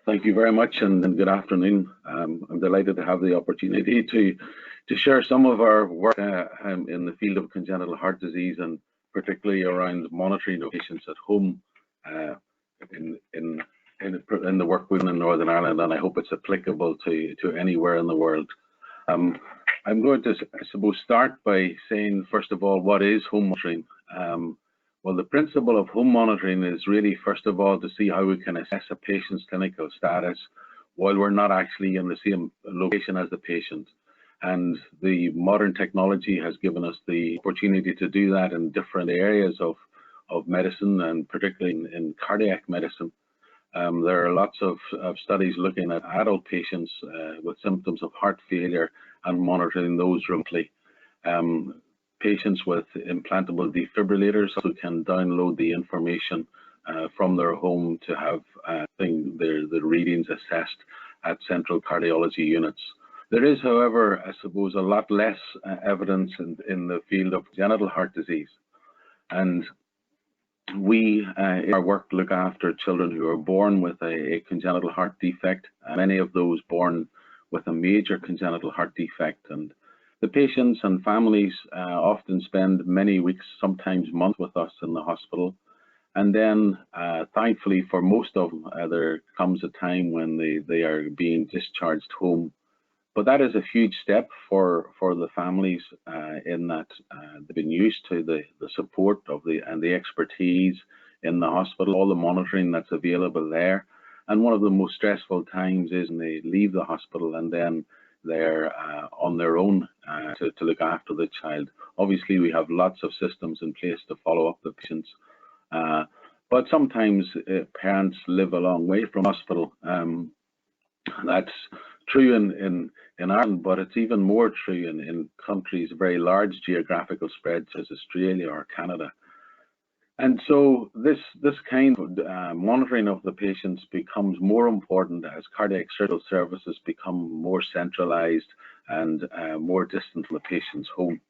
Thank you very much, and good afternoon. I'm delighted to have the opportunity to share some of our work in the field of congenital heart disease, and particularly around monitoring of patients at home in the work we're doing in Northern Ireland, and I hope it's applicable to anywhere in the world. I'm going to, I suppose, start by saying, first of all, what is home monitoring? Well, the principle of home monitoring is really, first of all, to see how we can assess a patient's clinical status while we're not actually in the same location as the patient. And the modern technology has given us the opportunity to do that in different areas of medicine, and particularly in cardiac medicine. There are lots of studies looking at adult patients with symptoms of heart failure and monitoring those remotely. Patients with implantable defibrillators who can download the information from their home to have the readings assessed at central cardiology units. There is, however, I suppose, a lot less evidence in the field of congenital heart disease. And we, in our work, look after children who are born with a congenital heart defect, many of those born with a major congenital heart defect. And the patients and families often spend many weeks, sometimes months, with us in the hospital. And then, thankfully, for most of them, there comes a time when they are being discharged home. But that is a huge step for the families in that they've been used to the support of and the expertise in the hospital, all the monitoring that's available there. And one of the most stressful times is when they leave the hospital and then they're on their own to look after the child. Obviously, we have lots of systems in place to follow up the patients, but sometimes parents live a long way from hospital. That's true in Ireland, but it's even more true in countries very large geographical spreads as Australia or Canada. And so this kind of monitoring of the patients becomes more important as cardiac surgical services become more centralized and more distant from the patient's home.